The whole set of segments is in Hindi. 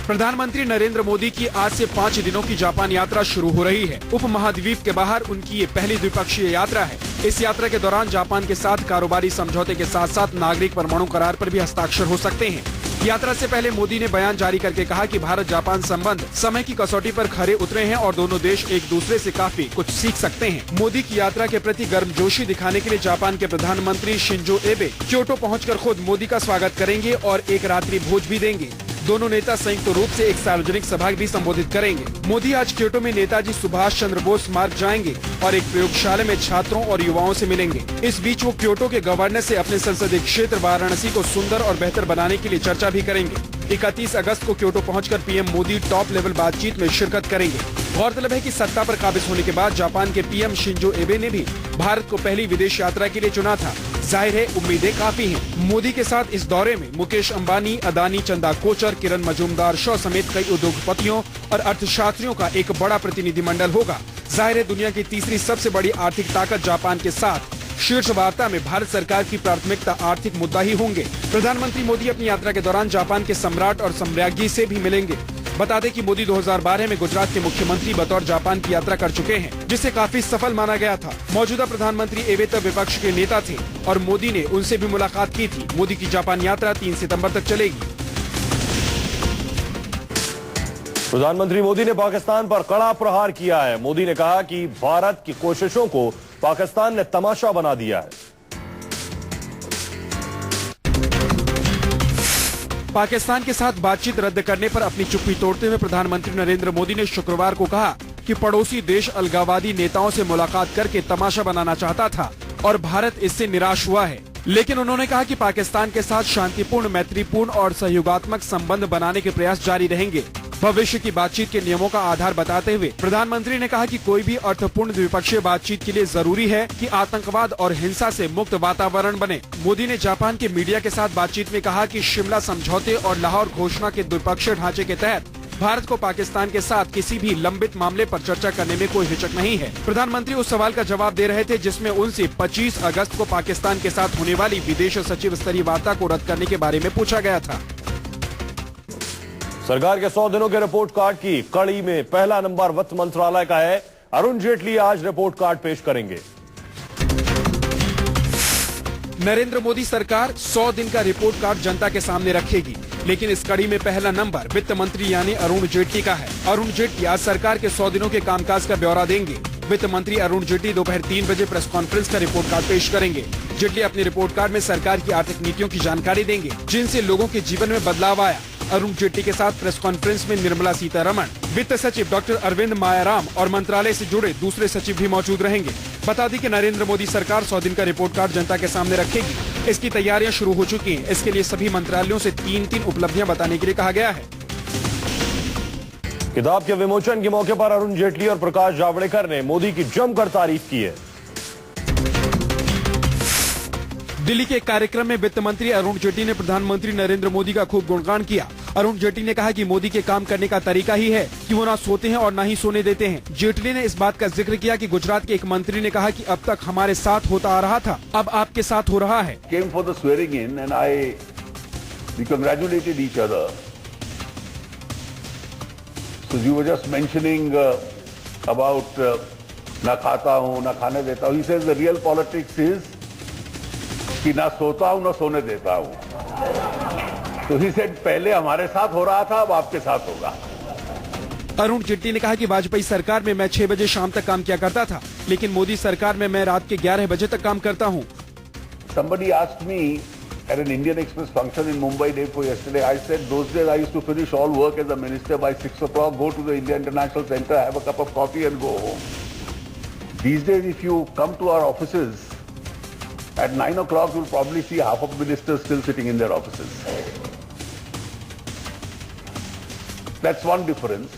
प्रधानमंत्री नरेंद्र मोदी की आज से 5 दिनों की जापान यात्रा शुरू हो रही है। उप महाद्वीप के बाहर उनकी ये पहली द्विपक्षीय यात्रा है। इस यात्रा के दौरान जापान के साथ कारोबारी समझौते के साथ साथ नागरिक परमाणु करार पर भी हस्ताक्षर हो सकते हैं। यात्रा से पहले मोदी ने बयान जारी करके कहा कि भारत जापान संबंध समय की कसौटी पर खरे उतरे हैं और दोनों देश एक दूसरे से काफी कुछ सीख सकते हैं। मोदी की यात्रा के प्रति गर्मजोशी दिखाने के लिए जापान के प्रधानमंत्री शिंजो एबे क्योटो पहुंचकर खुद मोदी का स्वागत करेंगे और एक रात्रि भोज भी देंगे। दोनों नेता संयुक्त रूप से एक सार्वजनिक सभा भी संबोधित करेंगे। मोदी आज क्योटो में नेताजी सुभाष चंद्र बोस मार्ग जाएंगे और एक प्रयोगशाला में छात्रों और युवाओं से मिलेंगे। इस बीच वो क्योटो के गवर्नर से अपने संसदीय क्षेत्र वाराणसी को सुंदर और बेहतर बनाने के लिए चर्चा भी करेंगे। 31 अगस्त को क्योटो पहुंचकर पीएम मोदी टॉप लेवल बातचीत में शिरकत करेंगे। गौरतलब है कि सत्ता पर काबिज होने के बाद जापान के पीएम शिंजो एबे ने भी भारत को पहली विदेश यात्रा के लिए चुना था। जाहिर है उम्मीदें काफी हैं। मोदी के साथ इस दौरे में मुकेश अंबानी, अदानी, चंदा कोचर, किरण मजूमदार शॉ समेत कई उद्योगपतियों और अर्थशास्त्रियों का एक बड़ा प्रतिनिधिमंडल होगा। जाहिर है दुनिया की तीसरी सबसे बड़ी आर्थिक ताकत जापान के साथ शीर्ष वार्ता में भारत सरकार की प्राथमिकता आर्थिक मुद्दा ही होंगे। प्रधानमंत्री मोदी अपनी यात्रा के दौरान जापान के सम्राट और सम्राज्ञी से भी मिलेंगे। बता दें कि मोदी 2012 में गुजरात के मुख्यमंत्री बतौर जापान की यात्रा कर चुके हैं, जिसे काफी सफल माना गया था। मौजूदा प्रधानमंत्री एबे तब विपक्ष के नेता थे और मोदी ने उनसे भी मुलाकात की थी। मोदी की जापान यात्रा 3 सितंबर तक चलेगी। प्रधानमंत्री मोदी ने पाकिस्तान पर कड़ा प्रहार किया है। मोदी ने कहा कि भारत की कोशिशों को पाकिस्तान ने तमाशा बना दिया है। पाकिस्तान के साथ बातचीत रद्द करने पर अपनी चुप्पी तोड़ते हुए प्रधानमंत्री नरेंद्र मोदी ने शुक्रवार को कहा कि पड़ोसी देश अलगाववादी नेताओं से मुलाकात करके तमाशा बनाना चाहता था और भारत इससे निराश हुआ है। लेकिन उन्होंने कहा कि पाकिस्तान के साथ शांतिपूर्ण, मैत्रीपूर्ण और सहयोगात्मक संबंध बनाने के प्रयास जारी रहेंगे। भविष्य की बातचीत के नियमों का आधार बताते हुए प्रधानमंत्री ने कहा कि कोई भी अर्थपूर्ण द्विपक्षीय बातचीत के लिए जरूरी है कि आतंकवाद और हिंसा से मुक्त वातावरण बने। मोदी ने जापान के मीडिया के साथ बातचीत में कहा कि शिमला समझौते और लाहौर घोषणा के द्विपक्षीय ढांचे के तहत भारत को पाकिस्तान के साथ किसी भी लंबित मामले पर चर्चा करने में कोई हिचक नहीं है। प्रधानमंत्री उस सवाल का जवाब दे रहे थे जिसमें उनसे 25 अगस्त को पाकिस्तान के साथ होने वाली विदेश सचिव स्तरीय वार्ता को रद्द करने के बारे में पूछा गया था। सरकार के 100 दिनों के रिपोर्ट कार्ड की कड़ी में पहला नंबर वित्त मंत्रालय का है। अरुण जेटली आज रिपोर्ट कार्ड पेश करेंगे। नरेंद्र मोदी सरकार 100 दिन का रिपोर्ट कार्ड जनता के सामने रखेगी, लेकिन इस कड़ी में पहला नंबर वित्त मंत्री यानी अरुण जेटली का है। अरुण जेटली आज सरकार के 100 दिनों के कामकाज का ब्यौरा देंगे। वित्त मंत्री अरुण जेटली दोपहर 3 बजे प्रेस कॉन्फ्रेंस का रिपोर्ट कार्ड पेश करेंगे। जेटली अपने रिपोर्ट कार्ड में सरकार की आर्थिक नीतियों की जानकारी देंगे, जिनसे लोगों के जीवन में बदलाव आया। अरुण जेटली के साथ प्रेस कॉन्फ्रेंस में निर्मला सीतारमण, वित्त सचिव डॉक्टर अरविंद मायाराम और मंत्रालय से जुड़े दूसरे सचिव भी मौजूद रहेंगे। बता दें कि नरेंद्र मोदी सरकार 100 दिन का रिपोर्ट कार्ड जनता के सामने रखेगी। इसकी तैयारियां शुरू हो चुकी हैं। इसके लिए सभी मंत्रालयों से 3-3 उपलब्धियां बताने के लिए कहा गया है। किताब के विमोचन के मौके पर अरुण जेटली और प्रकाश जावड़ेकर ने मोदी की जमकर तारीफ की है। दिल्ली के एक कार्यक्रम में वित्त मंत्री अरुण जेटली ने प्रधानमंत्री नरेंद्र मोदी का खूब गुणगान किया। अरुण जेटली ने कहा कि मोदी के काम करने का तरीका ही है कि वो ना सोते हैं और ना ही सोने देते हैं। जेटली ने इस बात का जिक्र किया कि गुजरात के एक मंत्री ने कहा कि अब तक हमारे साथ होता आ रहा था, अब आपके साथ हो रहा है। Came for the swearing in and we congratulated each other. So you were just mentioning about ना खाता हूँ ना खाने देता हूँ। He says the real politics is कि ना सोता हूँ ना सोने देता हूँ। तो ही सेड पहले हमारे साथ हो रहा था, अब आपके साथ होगा। अरुण जेटली ने कहा कि वाजपेयी सरकार में मैं 6 बजे शाम तक काम किया करता था, लेकिन मोदी सरकार में मैं रात के 11 बजे तक काम करता हूँ। Somebody asked me at an Indian Express function in Mumbai day before yesterday. I said those days I used to finish all work as a minister by 6 o'clock, go to the India International Center, have a cup of coffee and go home. These days if you come to our offices at 9 o'clock, you'll probably see half of the ministers still sitting in their offices. That's one difference.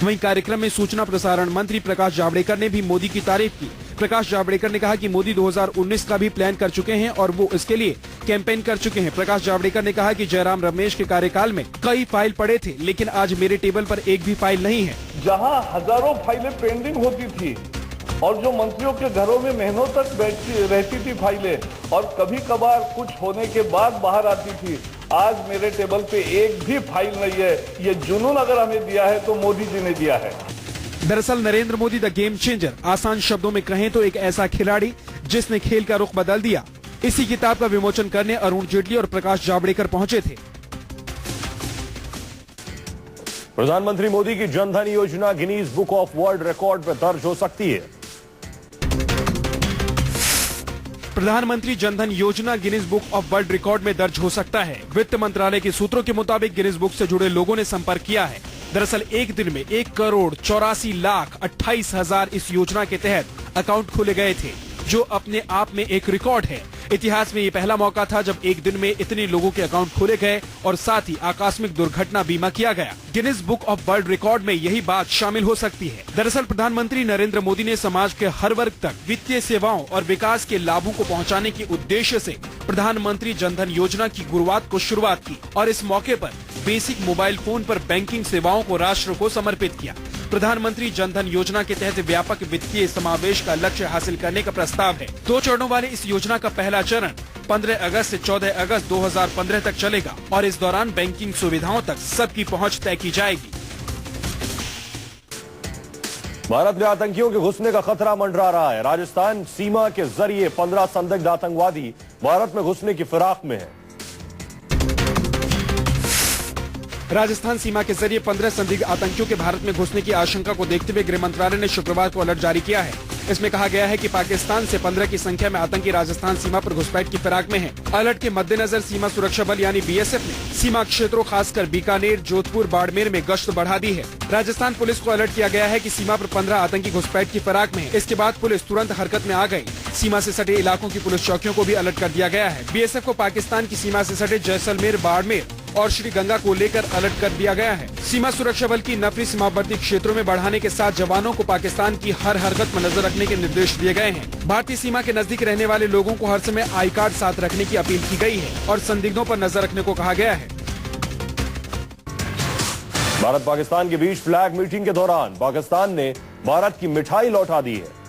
वहीं कार्यक्रम में सूचना प्रसारण मंत्री प्रकाश जावड़ेकर ने भी मोदी की तारीफ की। प्रकाश जावड़ेकर ने कहा कि मोदी 2019 का भी प्लान कर चुके हैं और वो इसके लिए कैंपेन कर चुके हैं। प्रकाश जावड़ेकर ने कहा कि जयराम रमेश के कार्यकाल में कई फाइल पड़े थे, लेकिन आज मेरे टेबल पर एक भी फाइल नहीं है। जहां हजारों फाइलें पेंडिंग होती थी और जो मंत्रियों के घरों में महीनों तक रहती थी फाइलें और कभी कभार कुछ होने के बाद बाहर आती थी, आज मेरे टेबल पे एक भी फाइल नहीं है। ये जुनून अगर हमें दिया है तो मोदी जी ने दिया है। दरअसल Narendra Modi the game changer, आसान शब्दों में कहें तो एक ऐसा खिलाड़ी जिसने खेल का रुख बदल दिया। इसी किताब का विमोचन करने अरुण जेटली और प्रकाश जावड़ेकर पहुंचे थे। प्रधानमंत्री मोदी की जनधन योजना Guinness book of world record में दर्ज हो सकती है। प्रधानमंत्री जनधन योजना Guinness book of world record में दर्ज हो सकता है। वित्त मंत्रालय के सूत्रों के मुताबिक गिनीज बुक से जुड़े लोगों ने संपर्क किया है। दरअसल एक दिन में 1,84,28,000 इस योजना के तहत अकाउंट खोले गए थे, जो अपने आप में एक रिकॉर्ड है। इतिहास में ये पहला मौका था जब एक दिन में इतने लोगों के अकाउंट खोले गए और साथ ही आकस्मिक दुर्घटना बीमा किया गया। Guinness book of world record में यही बात शामिल हो सकती है। दरअसल प्रधानमंत्री नरेंद्र मोदी ने समाज के हर वर्ग तक वित्तीय सेवाओं और विकास के लाभों को पहुंचाने के उद्देश्य से प्रधानमंत्री जनधन योजना की गुरुवार को शुरुआत की और इस मौके पर बेसिक मोबाइल फोन पर बैंकिंग सेवाओं को राष्ट्र को समर्पित किया। प्रधानमंत्री जनधन योजना के तहत व्यापक वित्तीय समावेश का लक्ष्य हासिल करने का प्रस्ताव है। 2 चरणों वाले इस योजना का पहला चरण 15 अगस्त से 14 अगस्त 2015 तक चलेगा और इस दौरान बैंकिंग सुविधाओं तक सबकी पहुंच तय की जाएगी। भारत में आतंकियों के घुसने का खतरा मंडरा रहा है। राजस्थान सीमा के जरिए 15 संदिग्ध आतंकवादी भारत में घुसने की फिराक में है। राजस्थान सीमा के जरिए 15 संदिग्ध आतंकियों के भारत में घुसने की आशंका को देखते हुए गृह मंत्रालय ने शुक्रवार को अलर्ट जारी किया है। इसमें कहा गया है कि पाकिस्तान से 15 की संख्या में आतंकी राजस्थान सीमा पर घुसपैठ की फिराक में हैं। अलर्ट के मद्देनजर सीमा सुरक्षा बल यानी बीएसएफ ने सीमा क्षेत्रों खासकर बीकानेर, जोधपुर, बाड़मेर में गश्त बढ़ा दी है। राजस्थान पुलिस को अलर्ट किया गया है कि सीमा पर 15 आतंकी घुसपैठ की फिराक में है। इसके बाद पुलिस तुरंत हरकत में आ गई। सीमा से सटे इलाकों की पुलिस चौकियों को भी अलर्ट कर दिया गया है। बीएसएफ को पाकिस्तान की सीमा से सटे जैसलमेर, बाड़मेर और श्रीगंगा को लेकर अलर्ट कर दिया गया है। सीमा सुरक्षा बल की नफरी सीमावर्ती क्षेत्रों में बढ़ाने के साथ जवानों को पाकिस्तान की हर हरकत पर नजर रखने के निर्देश दिए गए हैं। भारतीय सीमा के नजदीक रहने वाले लोगों को हर समय आई कार्ड साथ रखने की अपील की गई है और संदिग्धों पर नजर रखने को कहा गया है। भारत पाकिस्तान के बीच फ्लैग मीटिंग के दौरान पाकिस्तान ने भारत की मिठाई लौटा दी है।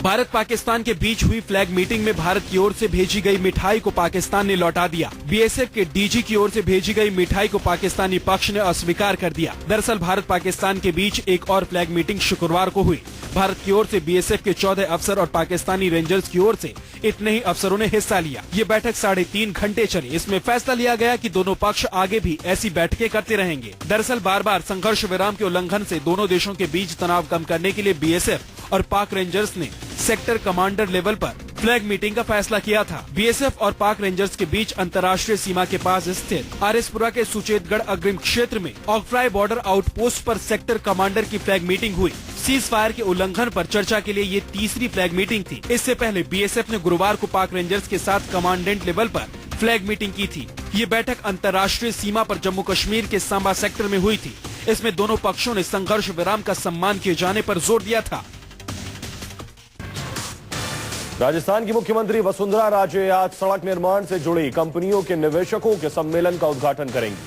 भारत पाकिस्तान के बीच हुई फ्लैग मीटिंग में भारत की ओर से भेजी गई मिठाई को पाकिस्तान ने लौटा दिया। बीएसएफ के डीजी की ओर से भेजी गई मिठाई को पाकिस्तानी पक्ष ने अस्वीकार कर दिया। दरअसल भारत पाकिस्तान के बीच एक और फ्लैग मीटिंग शुक्रवार को हुई। भारत की ओर से बीएसएफ के 14 अफसर और पाकिस्तानी रेंजर्स की ओर से इतने ही अफसरों ने हिस्सा लिया। ये बैठक 3.5 घंटे चली। इसमें फैसला लिया गया कि दोनों पक्ष आगे भी ऐसी बैठकें करते रहेंगे। दरअसल बार बार संघर्ष विराम के उल्लंघन से दोनों देशों के बीच तनाव कम करने के लिए बीएसएफ और पाक रेंजर्स ने सेक्टर कमांडर लेवल पर फ्लैग मीटिंग का फैसला किया था। बीएसएफ और पाक रेंजर्स के बीच अंतर्राष्ट्रीय सीमा के पास स्थित आरएसपुरा के सुचेतगढ़ अग्रिम क्षेत्र में ऑक्फ्राई बॉर्डर आउटपोस्ट पर सेक्टर कमांडर की फ्लैग मीटिंग हुई। सीज फायर के उल्लंघन पर चर्चा के लिए ये तीसरी फ्लैग मीटिंग थी। इससे पहले बीएसएफ ने गुरुवार को पाक रेंजर्स के साथ कमांडेंट लेवल पर फ्लैग मीटिंग की थी। ये बैठक अंतर्राष्ट्रीय सीमा पर जम्मू कश्मीर के सांबा सेक्टर में हुई थी। इसमें दोनों पक्षों ने संघर्ष विराम का सम्मान किए जाने पर जोर दिया था। राजस्थान की मुख्यमंत्री वसुंधरा राजे आज सड़क निर्माण से जुड़ी कंपनियों के निवेशकों के सम्मेलन का उद्घाटन करेंगी।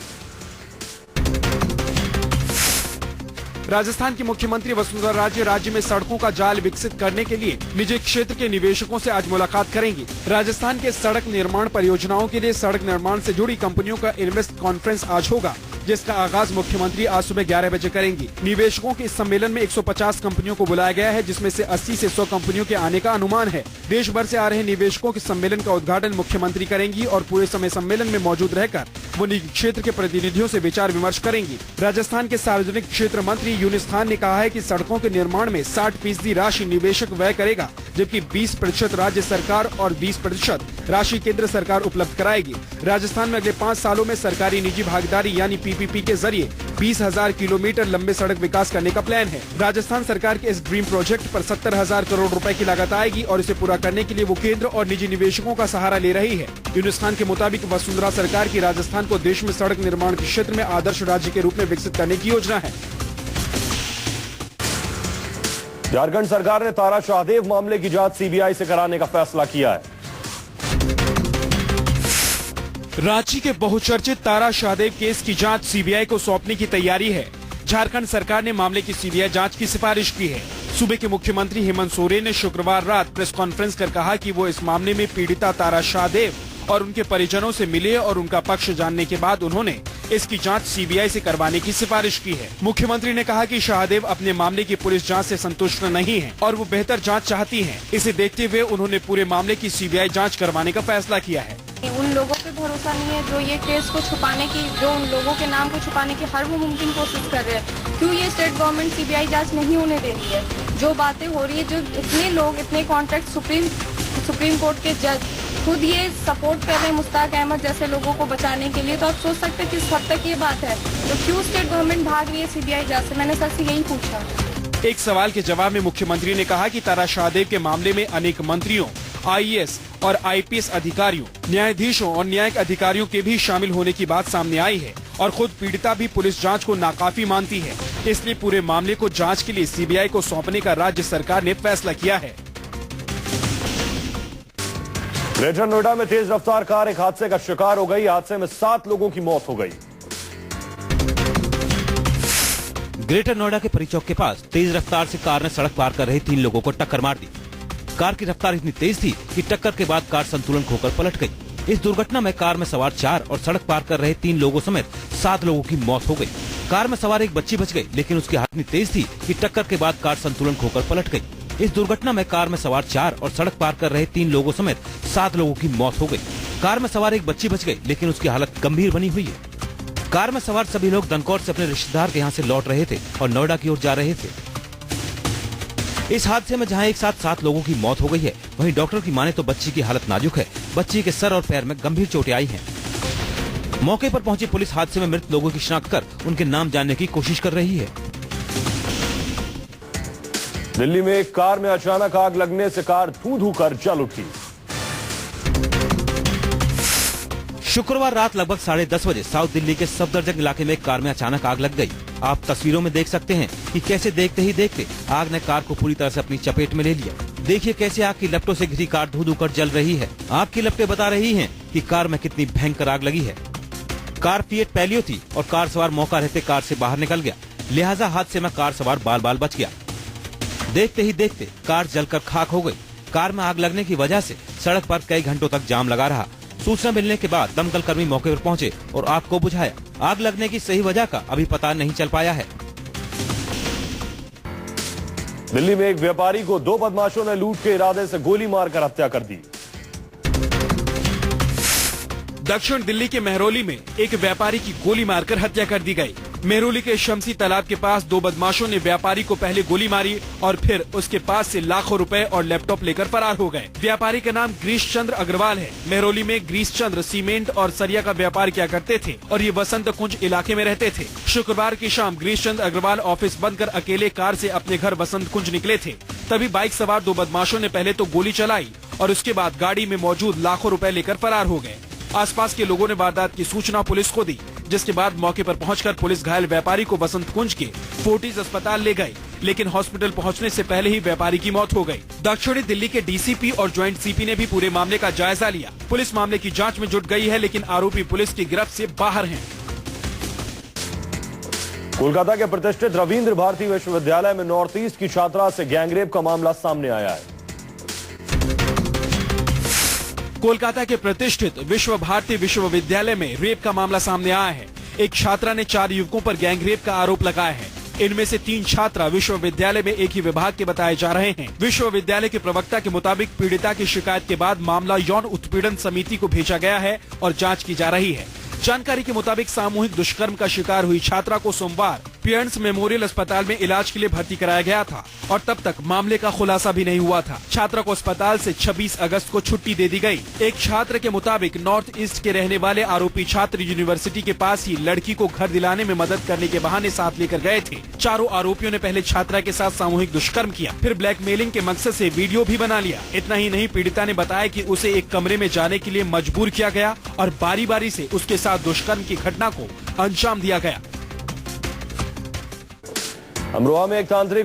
राजस्थान की मुख्यमंत्री वसुंधरा राजे राज्य में सड़कों का जाल विकसित करने के लिए निजी क्षेत्र के निवेशकों से आज मुलाकात करेंगी। राजस्थान के सड़क निर्माण परियोजनाओं के लिए सड़क निर्माण से जुड़ी कंपनियों का इन्वेस्ट कॉन्फ्रेंस आज होगा, जिसका आगाज मुख्यमंत्री आज सुबह 11 बजे करेंगी। निवेशकों के इस सम्मेलन में 150 कंपनियों को बुलाया गया है, जिसमें से 80 से 100 कंपनियों के आने का अनुमान है। देश भर से आ रहे निवेशकों के सम्मेलन का उद्घाटन मुख्यमंत्री करेंगी और पूरे समय सम्मेलन में मौजूद रहकर वो निजी क्षेत्र के प्रतिनिधियों से विचार विमर्श करेंगी। राजस्थान के सार्वजनिक क्षेत्र मंत्री यूनिस खान ने कहा है कि सड़कों के निर्माण में 60% राशि निवेशक व्यय करेगा, जबकि 20% राज्य सरकार और 20% राशि केंद्र सरकार उपलब्ध कराएगी। राजस्थान में अगले 5 सालों में सरकारी निजी भागीदारी यानी पीपीपी के जरिए 20,000 किलोमीटर लंबे सड़क विकास करने का प्लान है। राजस्थान सरकार के इस ड्रीम प्रोजेक्ट पर 70,000 करोड़ रुपए की लागत आएगी और इसे पूरा करने के लिए वो केंद्र और निजी निवेशकों का सहारा ले रही है। यूनुस खान के मुताबिक वसुंधरा सरकार की राजस्थान को देश में सड़क निर्माण के क्षेत्र में आदर्श राज्य के रूप में विकसित करने की योजना है। झारखंड सरकार ने तारा शाहदेव मामले की जांच सीबीआई से कराने का फैसला किया है। रांची के बहुचर्चित तारा शाहदेव केस की जांच सीबीआई को सौंपने की तैयारी है। झारखंड सरकार ने मामले की सीबीआई जांच की सिफारिश की है। सूबे के मुख्यमंत्री हेमंत सोरेन ने शुक्रवार रात प्रेस कॉन्फ्रेंस कर कहा कि वो इस मामले में पीड़िता तारा शाहदेव और उनके परिजनों से मिले और उनका पक्ष जानने के बाद उन्होंने इसकी जांच सीबीआई से करवाने की सिफारिश की है। मुख्यमंत्री ने कहा कि शाहदेव अपने मामले की पुलिस जांच से संतुष्ट नहीं हैं और वो बेहतर जांच चाहती हैं। इसे देखते हुए उन्होंने पूरे मामले की सीबीआई जांच करवाने का फैसला किया है। उन लोगों पे भरोसा नहीं है जो ये केस को छुपाने की, जो उन लोगों के नाम को छुपाने की हर वो मुमकिन कोशिश कर रहे हैं। क्यों ये स्टेट गवर्नमेंट सीबीआई जांच नहीं होने दे रही है? जो बातें हो रही है, जो इतने लोग, इतने कॉन्ट्रैक्ट सुप्रीम कोर्ट के जज खुद ये सपोर्ट कर रहे हैं मुश्ताक अहमद जैसे लोगों को बचाने के लिए, तो आप सोच सकते हैं किस हद तक ये बात है। तो क्यों स्टेट गवर्नमेंट भाग रही है सीबीआई जांच से? मैंने सर से यही पूछा। एक सवाल के जवाब में मुख्यमंत्री ने कहा कि तारा शाहदेव के मामले में अनेक मंत्रियों, आईएएस और आईपीएस अधिकारियों, न्यायाधीशों और न्यायिक अधिकारियों के भी शामिल होने की बात सामने आई है और खुद पीड़िता भी पुलिस जांच को नाकाफी मानती है। इसलिए पूरे मामले को जांच के लिए सीबीआई को सौंपने का राज्य सरकार ने फैसला किया है। ग्रेटर नोएडा में तेज रफ्तार कार एक हादसे का शिकार हो गई। हादसे में 7 लोगों की मौत हो गई। ग्रेटर नोएडा के परी चौक के पास तेज रफ्तार से कार ने सड़क पार कर रहे 3 लोगों को टक्कर मार दी। कार की रफ्तार इतनी तेज थी कि टक्कर के बाद कार संतुलन खोकर पलट गई। इस दुर्घटना में कार में सवार 4 और सड़क पार कर रहे 3 लोगों समेत 7 लोगों की मौत हो गई। कार में सवार एक बच्ची बच गई, लेकिन उसकी हालत इतनी तेज थी कि टक्कर के बाद कार संतुलन खोकर पलट गई। इस दुर्घटना में कार में सवार 4 और सड़क पार कर रहे 3 लोगों समेत 7 लोगों की मौत हो गई। कार में सवार एक बच्ची बच गई, लेकिन उसकी हालत गंभीर बनी हुई है। कार में सवार सभी लोग दनकौर से अपने रिश्तेदार के यहाँ से लौट रहे थे और नोएडा की ओर जा रहे थे। इस हादसे में जहां एक साथ 7 लोगों की मौत हो गई है, वहीं डॉक्टर की माने तो बच्ची की हालत नाजुक है। बच्ची के सर और पैर में गंभीर चोटें आई हैं। मौके पर पहुंची पुलिस हादसे में मृत लोगों की शिनाख्त कर उनके नाम जानने की कोशिश कर रही है। दिल्ली में एक कार में अचानक आग लगने से कार धू-धू कर जल उठी। शुक्रवार रात लगभग 10:30 बजे साउथ दिल्ली के सफदरजंग इलाके में एक कार में अचानक आग लग गई। आप तस्वीरों में देख सकते हैं कि कैसे देखते ही देखते आग ने कार को पूरी तरह से अपनी चपेट में ले लिया। देखिए कैसे आग की लपटों से घिरी कार धू-धू कर जल रही है। आग की लपटें बता रही हैं कि कार में कितनी भयंकर आग लगी है। कार फिएट पैलियो थी और कार सवार मौका रहते कार से बाहर निकल गया, लिहाजा हादसे में कार सवार बाल-बाल बच गया। देखते ही देखते कार जलकर खाक हो गई। कार में आग लगने की वजह से सड़क पर कई घंटों तक जाम लगा रहा। सूचना मिलने के बाद दमकल कर्मी मौके पर पहुंचे और आग को बुझाया। आग लगने की सही वजह का अभी पता नहीं चल पाया है। दिल्ली में एक व्यापारी को 2 बदमाशों ने लूट के इरादे से गोली मारकर हत्या कर दी। दक्षिण दिल्ली के मेहरौली में एक व्यापारी की गोली मारकर हत्या कर दी गई। मेहरौली के शमसी तालाब के पास 2 बदमाशों ने व्यापारी को पहले गोली मारी और फिर उसके पास से लाखों रुपए और लैपटॉप लेकर फरार हो गए। व्यापारी का नाम ग्रीश चंद्र अग्रवाल है। मेहरौली में ग्रीश चंद्र सीमेंट और सरिया का व्यापार किया करते थे और ये वसंत कुंज इलाके में रहते थे। शुक्रवार की शाम ग्रीश चंद्र अग्रवाल ऑफिस बंद कर अकेले कार से अपने घर वसंत कुंज निकले थे। तभी बाइक सवार 2 बदमाशों ने पहले तो गोली चलाई और उसके बाद गाड़ी में मौजूद लाखों रुपए लेकर फरार हो गए। आसपास के लोगों ने वारदात की सूचना पुलिस को दी, जिसके बाद मौके पर पहुंचकर पुलिस घायल व्यापारी को वसंत कुंज के फोर्टिस अस्पताल ले गई, लेकिन हॉस्पिटल पहुंचने से पहले ही व्यापारी की मौत हो गई। दक्षिणी दिल्ली के डीसीपी और ज्वाइंट सीपी ने भी पूरे मामले का जायजा लिया। पुलिस मामले की जांच में जुट गई है, लेकिन आरोपी पुलिस की गिरफ्त से बाहर हैं। कोलकाता के प्रतिष्ठित रविंद्र भारती विश्वविद्यालय में नॉर्थ ईस्ट की छात्रा से गैंगरेप का मामला सामने आया है। कोलकाता के प्रतिष्ठित विश्व भारती विश्वविद्यालय में रेप का मामला सामने आया है। एक छात्रा ने 4 युवकों पर गैंगरेप का आरोप लगाया है। इनमें से 3 छात्रा विश्वविद्यालय में एक ही विभाग के बताए जा रहे हैं। विश्वविद्यालय के प्रवक्ता के मुताबिक पीड़िता की शिकायत के बाद मामला यौन उत्पीड़न समिति को भेजा गया है और जांच की जा रही है। जानकारी के मुताबिक सामूहिक दुष्कर्म का शिकार हुई छात्रा को सोमवार पियर्स मेमोरियल अस्पताल में इलाज के लिए भर्ती कराया गया था और तब तक मामले का खुलासा भी नहीं हुआ था। छात्रा को अस्पताल से 26 अगस्त को छुट्टी दे दी गई। एक छात्र के मुताबिक नॉर्थ ईस्ट के रहने वाले आरोपी छात्र यूनिवर्सिटी के पास ही लड़की को घर दिलाने में मदद करने के बहाने साथ लेकर गए थे। चारों आरोपियों ने पहले छात्रा के साथ सामूहिक दुष्कर्म किया, फिर ब्लैकमेलिंग के मकसद से वीडियो भी बना लिया। इतना ही नहीं, पीड़िता ने बताया कि उसे एक कमरे में जाने के लिए मजबूर किया गया और बारी बारी से उसके साथ दुष्कर्म की घटना को अंजाम दिया गया। अमरोहा में एक तांत्रिक